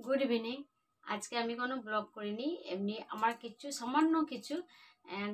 Good evening. আজকে আমি কোনো ব্লগ করিনি, এমনি আমার কিছু সামান্য কিছু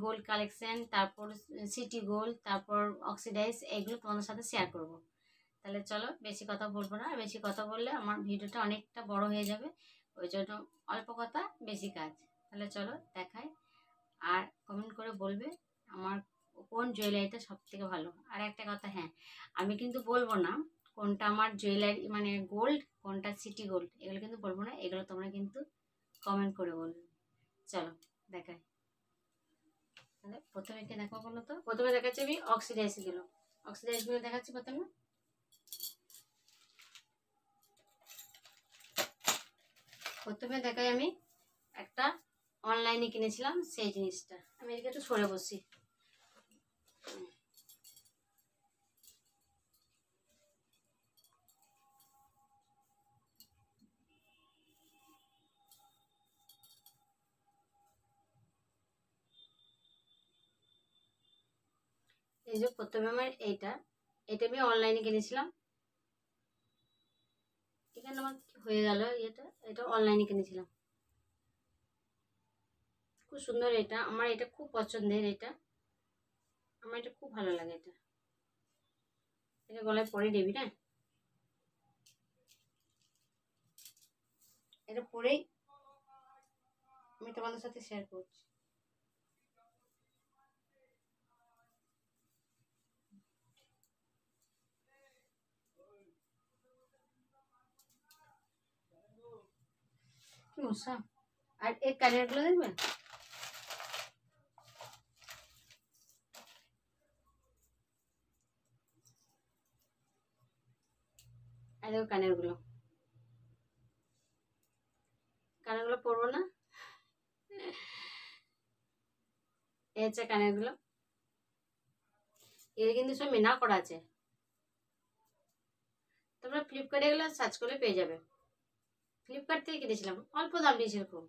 গোল্ড কালেকশন, তারপর সিটি গোল্ড, তারপর অক্সিডাইজ, এগুলো তোমাদের সাথে শেয়ার করব। তাহলে চলো, বেশি কথা বলবো না, বেশি কথা বললে আমার ভিডিওটা অনেকটা বড় হয়ে যাবে, ওই জন্য অল্প কথা বেশি কাজ। তাহলে চলো দেখাই, আর কমেন্ট করে বলবে আমার কোন জুয়েলারিটা সব থেকে ভালো। আর একটা কথা, হ্যাঁ, আমি কিন্তু বলবো না কোনটা আমার জুয়েলারি মানে গোল্ড, কোনটা সিটি গোল্ড, এগুলো কিন্তু বলবো না, এগুলো তোমরা কিন্তু কমেন্ট করে বলবে। চলো দেখাই। তাহলে প্রথমে কি দেখো বলো তো? প্রথমে দেখাচ্ছি আমি অক্সিডাইজগুলো। অক্সিডাইজগুলো দেখাচ্ছি প্রথমে। প্রথমে দেখাই আমি একটা অনলাইনে কিনেছিলাম সেই জিনিসটা। আমি এদিকে একটু সরে বসি। এই যে প্রথমে আমার এটা আমি অনলাইনে কিনেছিলাম। এখানে আমার হয়ে গেল, এটা অনলাইনে কিনেছিলাম। খুব সুন্দর, এটা আমার এটা খুব পছন্দের, এটা আমার এটা খুব ভালো লাগে। এটা গলায় পরে দেবি না, এটা পরেই আমি তোমাদের সাথে শেয়ার করছি। কি মশা! আর এই কানেরগুলো দেখবেন, আর দেখো কানেরগুলো পরবো না, এই হচ্ছে কানেরগুলো। এর কিন্তু সব মেনা করা আছে, তোমরা ফ্লিপকার্টে এগুলো সার্চ করলে পেয়ে যাবে। ফ্লিপকার্ট থেকে কিনেছিলাম, অল্প দাম দিয়েছিল খুব,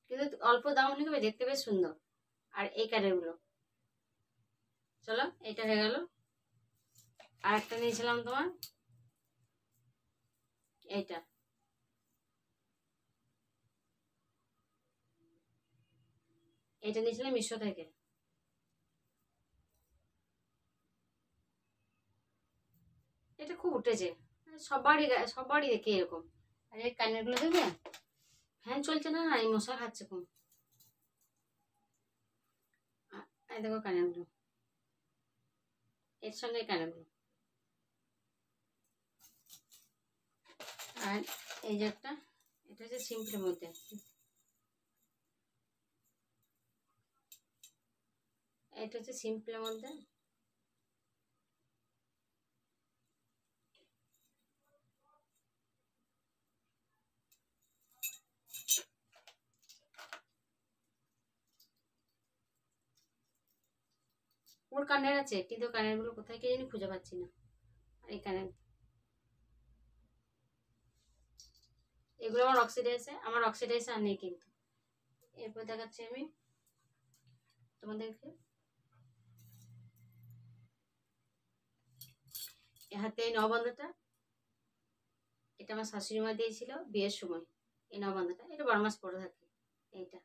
কিন্তু অল্প দাম হলে দেখতে বেশ সুন্দর। আর এই কানেরগুলো, চলো এটা হয়ে গেল। আর একটা নিয়েছিলাম তোমার এইটা, এটা নিয়েছিলাম মিশো থেকে। এটা খুব উঠেছে, সবারই দেখে এরকম। আর এই কানেরগুলো দেখবে, ফ্যান চলছে না, এই মশা খাচ্ছে খুব। এই দেখো কানেরগুলো, এর সঙ্গে কানেরগুলো। আর এই যে একটা, এটা হচ্ছে সিম্পলের মধ্যে, এটা হচ্ছে সিম্পলের মধ্যে। ওর কানের আছে, কিন্তু কানেরগুলো কোথায় কে জানি খুঁজে পাচ্ছি না। আর এই কানের, এগুলো আমার অক্সিডাইজে আর নেই কিন্তু। এরপর দেখাচ্ছি আমি তোমাদেরকে হাতে এই নববন্ধটা। এটা আমার শাশুড়ি মা দিয়েছিল বিয়ের সময়। এই নববন্ধটা, এটা 12 মাস পরে থাকে। এইটা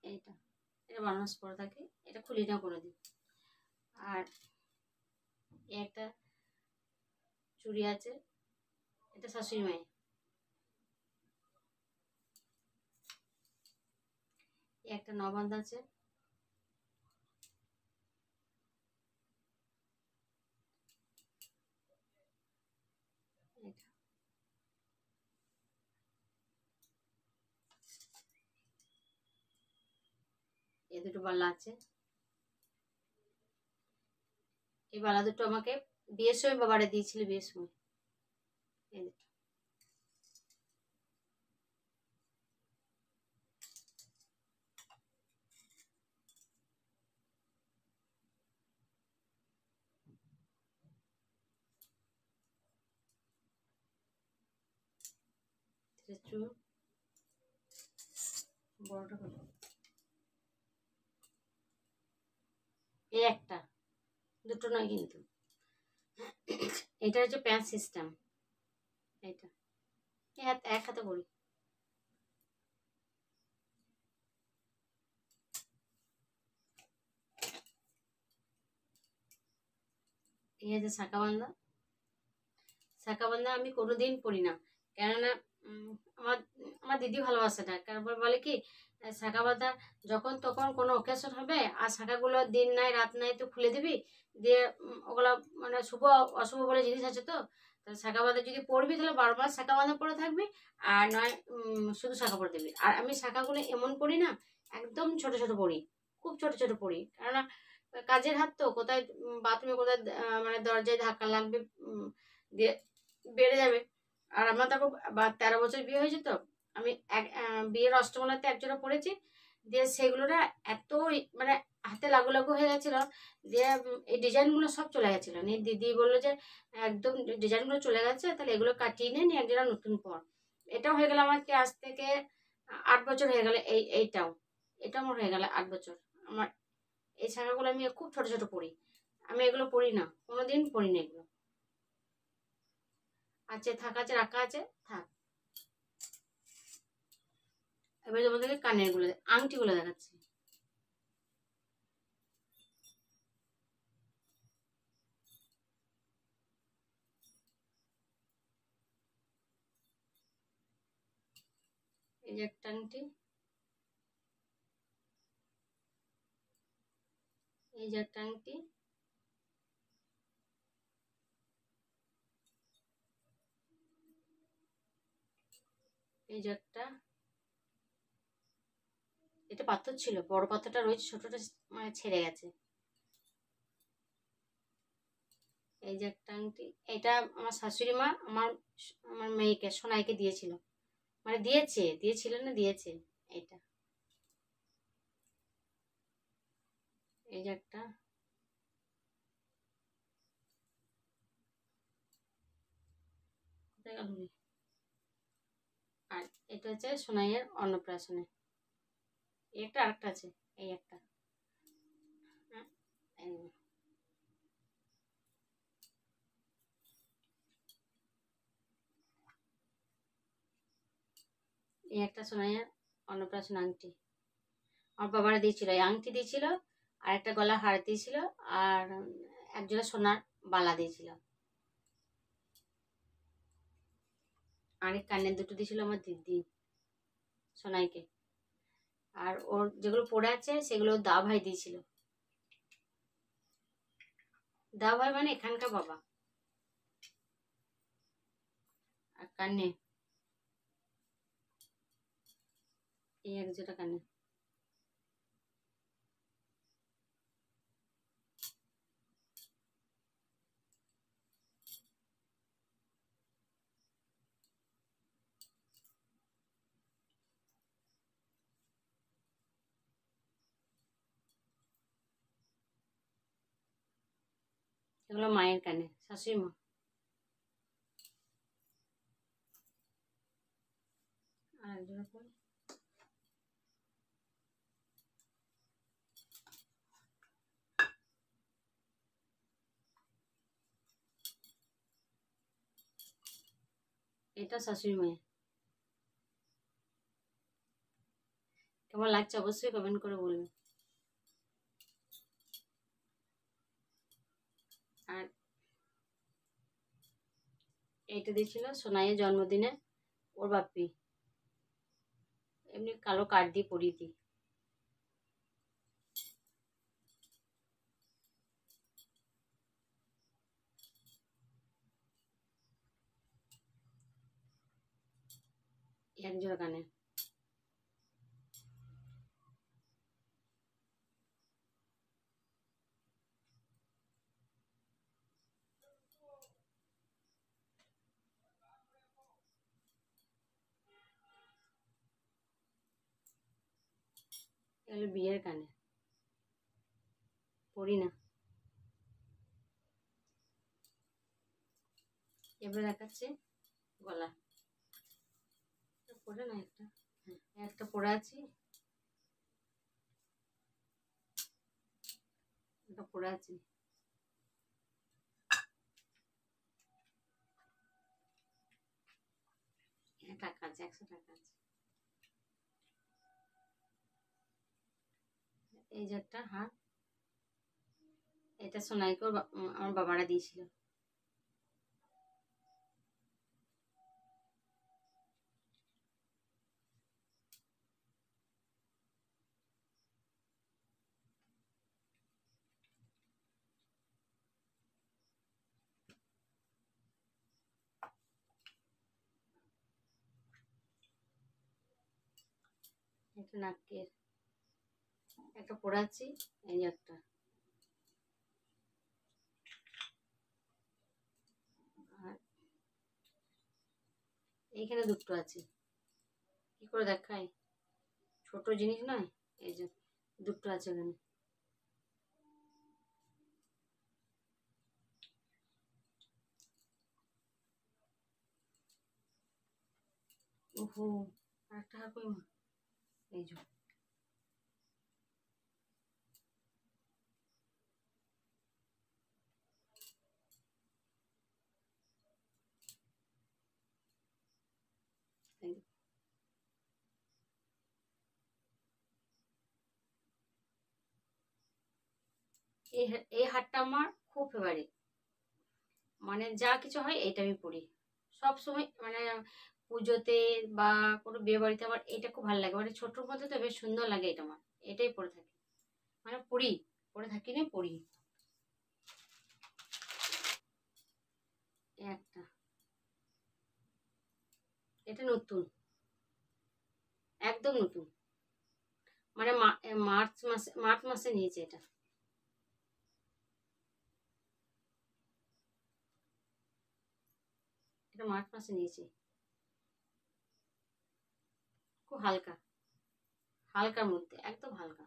এইটা এটা 12 মাস পরে থাকে, এটা খুলি না কোনোদিন। আর একটা চুড়ি আছে, এটা শাশুড়ি মায়ের। একটা নববন্ধ আছে, এই দুটো বালা আছে। এই বালা দুটো আমাকে বিয়ের সময় বাবারে দিয়েছিল, বিয়ের সময়। এই চুল বড়টা হলো, এই একটা, দুটো নয় কিন্তু। এটা হচ্ছে প্যান্ট সিস্টেম, এটা এক হাতে পরি। এই যে শাঁখা বাঁধা, শাঁখা বাঁধা আমি কোনোদিন পরি না, কেননা আমার আমার দিদি ভালোবাসে না। কারণ বলে কি শাঁখা বাঁধা যখন তখন কোনো অকেশন হবে, আর শাঁখাগুলো দিন নাই রাত নাই তো খুলে দিবি, দিয়ে ওগুলো মানে শুভ অশুভ বলে জিনিস আছে তো। শাঁখা বাঁধা যদি পরবি তাহলে 12 মাস শাঁখা বাঁধা পরে থাকবি, আর নয় শুধু শাঁখা পরে দিবি। আর আমি শাঁখাগুলো এমন পরি না, একদম ছোট ছোট পরি, খুব ছোট ছোট পরি, কেননা কাজের হাত তো, কোথায় বাথরুমে কোথায় মানে দরজায় ধাক্কা লাগবে, দিয়ে বেড়ে যাবে। আর আমার দেখো 13 বছর বিয়ে হয়েছে তো, আমি বিয়ের অষ্টমঙ্গলাতে একজোড়া পরেছি, দিয়ে সেগুলো না এত মানে হাতে লাগু লাগু হয়ে গেছিলো, দিয়ে এই ডিজাইনগুলো সব চলে গেছিলো। নিয়ে দিদি বললো যে একদম ডিজাইনগুলো চলে গেছে, তাহলে এগুলো কাটিয়ে নিয়ে একজোড়া নতুন পর। এটাও হয়ে গেল আমাকে আজ থেকে 8 বছর হয়ে গেল। এটাও আমার হয়ে গেল 8 বছর। আমার এই শাখাগুলো আমি খুব ছোট ছোট পরি, আমি এগুলো পরি না, কোনোদিন পরি না এগুলো। আছে থাক, আছে রাখা আছে থাক। এবার তোমাদেরকে কানের গুলো আংটিগুলো দেখাচ্ছি। এই যে একটা আংটি, এই যে একটা আংটি, এই যে একটা, এটা পাথর ছিল, বড় পাথরটা রয়েছে, ছোটটা মানে ছেড়ে গেছে। এই যে একটা আংটি, এটা আমার শাশুড়ি মা আমার আমার মেয়েকে সোনাইকে দিয়েছিল, মানে দিয়েছিল না দিয়েছে। এটা এই যে একটা, আর এটা হচ্ছে সোনাইয়ের অন্নপ্রাশনে। এই একটা, আরেকটা আছে, এই একটা। হ্যাঁ, এই একটা সোনাইয়ের অন্নপ্রাশন আংটি আমার বাবারা দিয়েছিল। এই আংটি দিয়েছিল, আর একটা গলা হার দিয়েছিল, আর একজোড়া সোনার বালা দিয়েছিল, আর এই কানের দুটো দিয়েছিল আমার দিদি সোনাইকে। আর ওর যেগুলো পড়ে আছে সেগুলো দা ভাই দিয়েছিল। দা ভাই মানে এখানকার বাবা। আর কানে এই একজোড়া কানে, এগুলো মায়ের কানে, শাশুড়ি মা। আর একজোড়া পরে এটা শাশুড়ি মায়ের। কেমন লাগছে অবশ্যই কমেন্ট করে বলবে। আর এইটা দিয়েছিল সোনাইয়ের জন্মদিনে ওর বাপ্পি, এমনি কালো কাঠ দিয়ে পরিয়ে দিই। একজোড়া কানে, এগুলো বিয়ের কানে, পরি না। এবার দেখাচ্ছি গলা, পরে না একটা, হ্যাঁ একটা পরে আছি, একটা পরে আছি। টাকা আছে, 100 টাকা আছে। এই যে একটা হার, এটা সোনাইকে আমার বাবারা দিয়েছিল। একটা নাকের একটা পড়াচ্ছি, এই একটা। আর এইখানে দুটো আছে, কি করে দেখাই, ছোট জিনিস নয়, এই যে দুটো আছে এখানে। ওহো, আরেকটা হার কই মা, এই যে। এই হারটা আমার খুব ফেভারিট, মানে যা কিছু হয় এটা আমি পড়ি সব সময়, মানে পুজোতে বা কোনো বিয়ে বাড়িতে আমার এটা খুব ভালো লাগে, মানে ছোটোর মধ্যে তো বেশ সুন্দর লাগে এটা আমার, এটাই পরে থাকি, মানে পড়ি, পরে থাকি না পড়ি। একটা, এটা নতুন, একদম নতুন, মানে মার্চ মাসে নিয়েছে এটা। এটা মার্চ মাসে নিয়েছি। খুব হালকা, হালকার মধ্যে, একদম হালকা।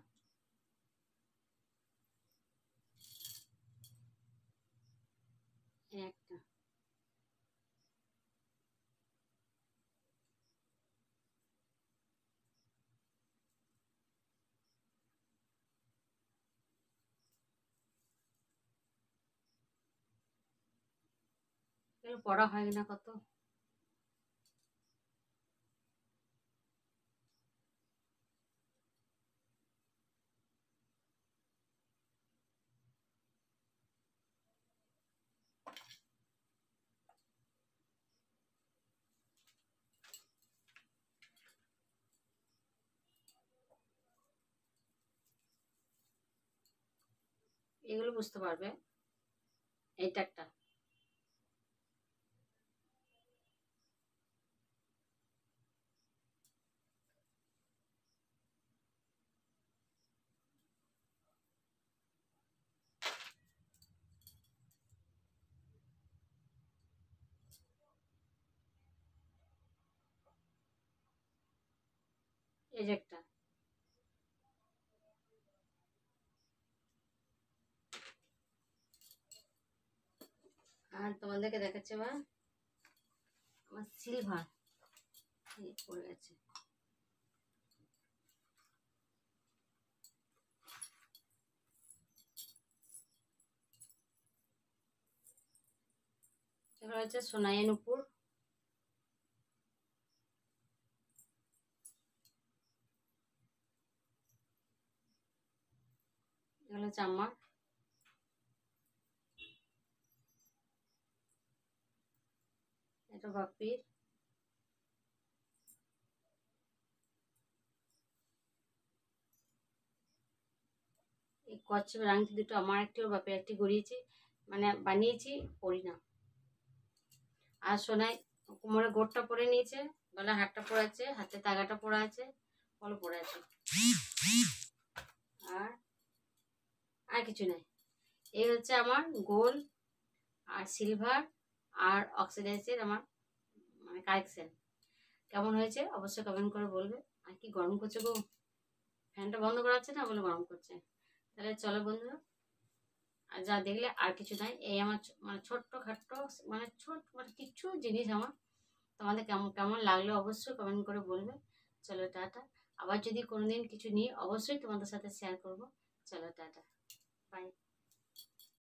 একটা, এগুলো পড়া হয় না কত। এগুলো বুঝতে পারবে। এইটা একটা, এই যে একটা। আর তোমাদেরকে দেখাচ্ছে বা আমার সিলভার পড়ে গেছে। এগুলো হচ্ছে সোনাই নুপুর, এগুলো হচ্ছে আমার। এটা বাপির। এই কচ্ছপের আংটি দুটো আমার, একটি ওর বাপের একটি গড়িয়েছি, মানে বানিয়েছি, পরি না। আর সোনাই কোমরে গোটটা পরে নিয়েছে, গলায় হাতটা পরে আছে, হাতে তাগাটা পরে আছে, বলো পরে আছে। আর আর কিছু নাই। এই হচ্ছে আমার গোল্ড আর সিলভার আর অক্সিডাইজের আমার মানে কালেকশন। কেমন হয়েছে অবশ্যই কমেন্ট করে বলবে। আর কি গরম করছে গো, ফ্যানটা বন্ধ করা আছে না বলে গরম করছে। তাহলে চলো বন্ধুরা, আর যা দেখলে আর কিছু নাই, এই আমার মানে ছোট্ট খাট্ট, মানে মানে কিছু জিনিস আমার। তোমাদের কেমন কেমন লাগলো অবশ্যই কমেন্ট করে বলবে। চলো টাটা, আবার যদি কোনোদিন কিছু নিই অবশ্যই তোমাদের সাথে শেয়ার করবো। চলো টাটা, বাই।